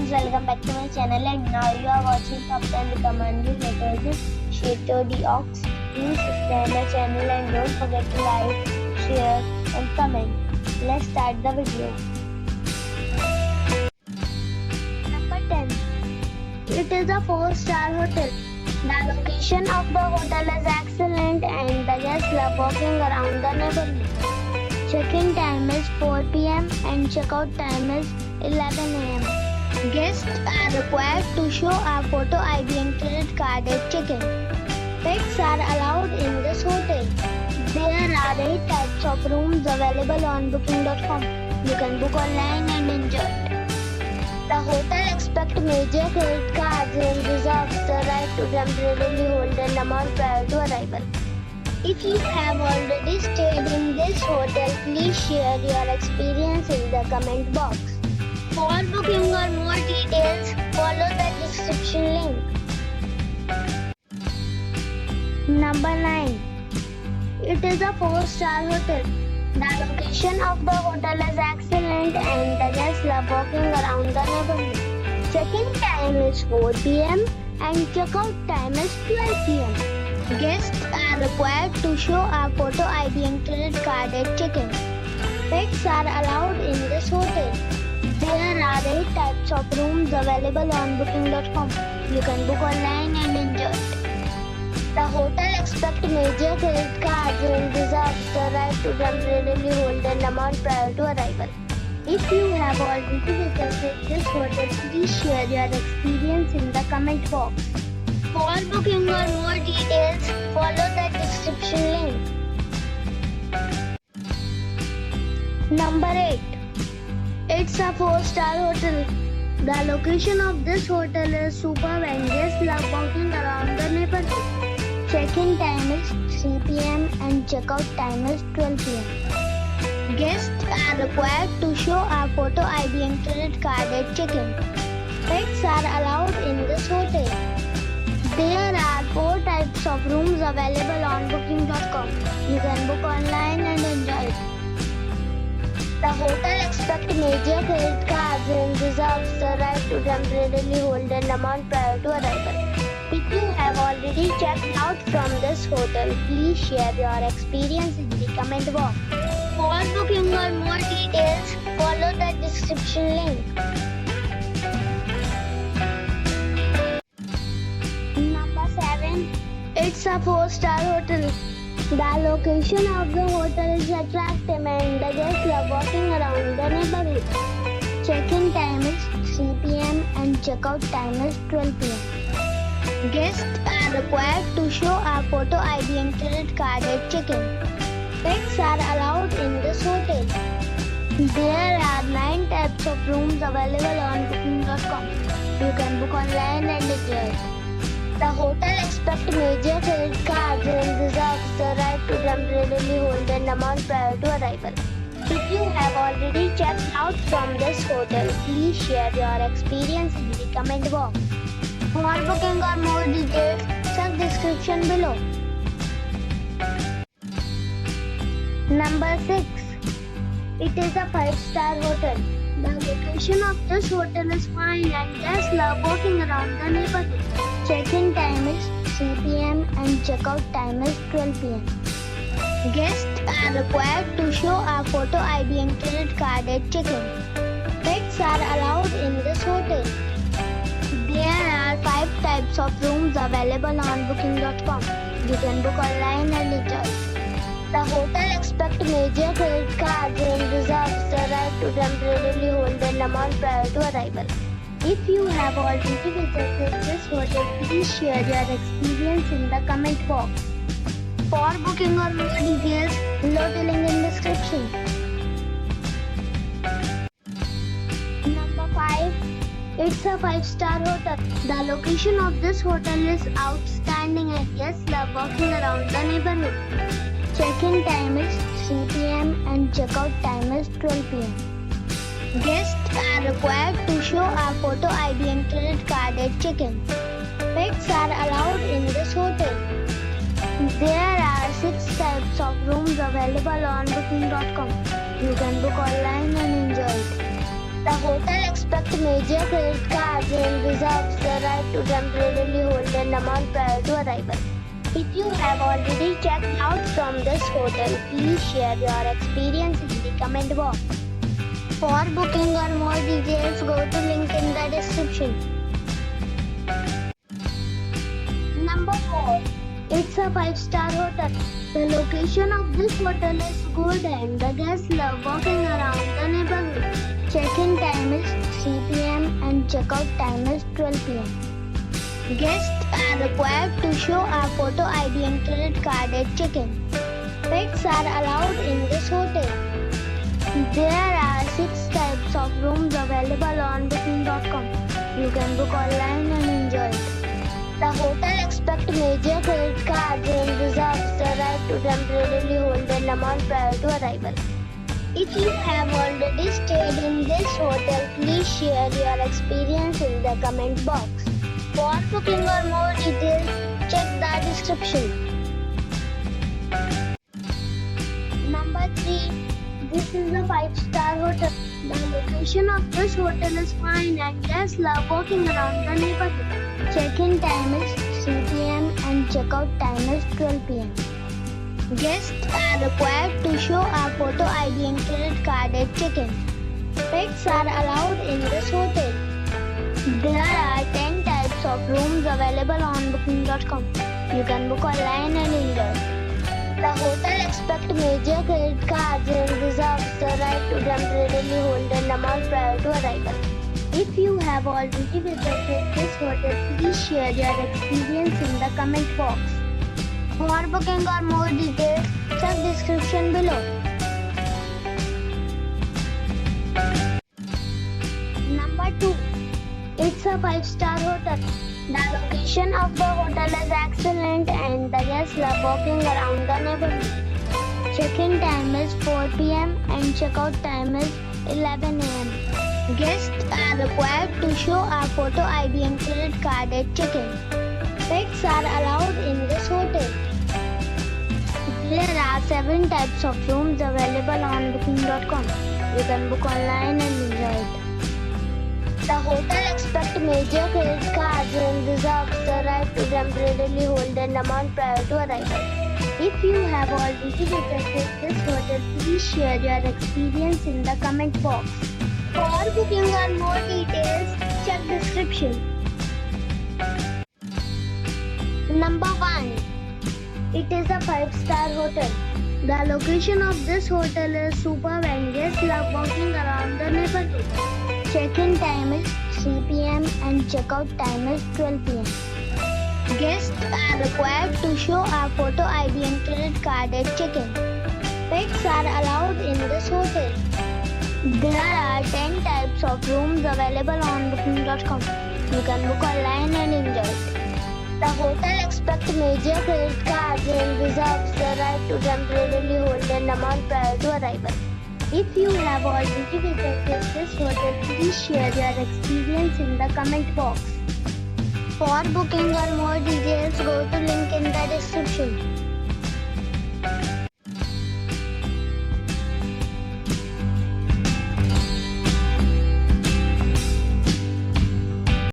friends, welcome back to my channel, and now you are watching top 10 recommended hotels in Chateau DOEX. Please subscribe my channel and don't forget to like, share and comment. Let's start the video. Number 10. It is a 4-star hotel. The location of the hotel is excellent and the guests love walking around the neighborhood. Check-in time is 4 p.m. and check-out time is 11 a.m. Guests are required to show a photo ID and credit card at check-in. Pets are allowed in this hotel. There are 8 types of rooms available on booking.com. You can book online and enjoy it. The hotel expects major credit cards and reserves the right to temporarily hold an amount prior to arrival. If you have already stayed in this hotel, please share your experience in the comment box. For booking or more details, follow the description link. Number 9. It is a 4-star hotel. The location of the hotel is excellent and the guests love walking around the neighborhood. Check-in time is 4 p.m. and check-out time is 12 p.m. Guests are required to show a photo ID and credit card at check-in. Pets are allowed in this hotel. There are 8 types of rooms available on booking.com. You can book online and enjoy it. The hotel expects major credit cards and reserves the right to temporarily hold an amount prior to arrival. If you have already visited this hotel, please share your experience in the comment box. For booking or more details, follow the description link. Number 8. It's a 4-star hotel. The location of this hotel is superb and guests love walking around the neighborhood. Check-in time is 3 p.m. and check-out time is 12 p.m. Guests are required to show a photo ID and credit card at check-in. Pets are allowed in this hotel. There are 4 types of rooms available on booking.com. You can book online and enjoy it. The hotel expects major credit cards and reserves the right to temporarily hold an amount prior to arrival. If you have already checked out from this hotel, please share your experience in the comment box. For booking or more details, follow the description link. Number 7. It's a 4-star hotel. The location of the hotel is attractive and the guests love walking around the neighborhood. Check-in time is 3 p.m. and check-out time is 12 p.m. Guests are required to show a photo ID and credit card at check-in. Pets are allowed in this hotel. There are 9 types of rooms available on booking.com. You can book online and enjoy it. The hotel expects major credit cards and reserves the right to temporarily hold an amount prior to arrival. If you have already checked out from this hotel, please share your experience in the comment box. For booking or more details, check description below. Number 6. It is a 5-star hotel. The location of this hotel is fine and guests love walking around the neighborhood. Check-in time is 3 p.m. and check-out time is 12 p.m. Guests are required to show a photo ID and credit card at check-in. Pets are allowed in this hotel. There are 5 types of rooms available on booking.com. You can book online and enjoy it. The hotel expects major credit cards and reserves the right to temporarily hold an amount prior to arrival. If you have already visited this hotel, please share your experience in the comment box. For booking or more details, below the link in description. Number 5. It's a 5-star hotel. The location of this hotel is outstanding and guests love walking around the neighborhood. Check-in time is 3 p.m. and check-out time is 12 p.m. Guests are required to show a photo ID and credit card at check-in. Pets are allowed in this hotel. There are 6 types of rooms available on booking.com. You can book online and enjoy it. The hotel expects major credit cards and reserves the right to temporarily hold an amount prior to arrival. If you have already checked out from this hotel, please share your experience in the comment box. For booking or more details, go to link in the description. Number 4. It's a 5-star hotel. The location of this hotel is good and the guests love walking around the neighborhood. Check-in time is 3 p.m. and check-out time is 12 p.m. Guests are required to show a photo ID and credit card at check-in. Pets are allowed in this hotel. There are 6 types of rooms available on booking.com. You can book online and enjoy it. The hotel expects major credit cards and reserves the right to temporarily hold an amount prior to arrival. If you have already stayed in this hotel, please share your experience in the comment box. For booking or more details, check the description. Number 3. This is a 5-star hotel. The location of this hotel is fine and guests love walking around the neighborhood. Check-in time is 3 p.m. and check-out time is 12 p.m. Guests are required to show a photo ID and credit card at check-in. Pets are allowed in this hotel. There are 10 types of rooms available on booking.com. You can book online and enjoy. The hotel expects major credit cards and reserves the right to temporarily hold an amount prior to arrival. If you have already visited this hotel, please share your experience in the comment box. For booking or more details, check description below. Number 2. It's a 5-star hotel. The location of the hotel is excellent and the guests love walking around the neighborhood. Check-in time is 4 p.m. and check-out time is 11 a.m. Guests are required to show a photo ID and credit card at check-in. Pets are allowed in this hotel. There are 7 types of rooms available on booking.com. You can book online and enjoy it. The hotel expects major credit cards and reserves the right to temporarily hold an amount prior to arrival. If you have already visited this hotel, please share your experience in the comment box. For booking or more details, check description. Number 1. It is a 5-star hotel. The location of this hotel is superb and guests love walking around the neighborhood. Check-in time is 3 p.m. and check-out time is 12 p.m. Guests are required to show a photo ID and credit card at check-in. Pets are allowed in this hotel. There are 10 types of rooms available on booking.com. You can book online and enjoy it. The hotel expects major credit cards and reserves the right to temporarily hold an amount prior to arrival. If you have already visited this hotel, please share your experience in the comment box. For booking or more details, go to link in the description.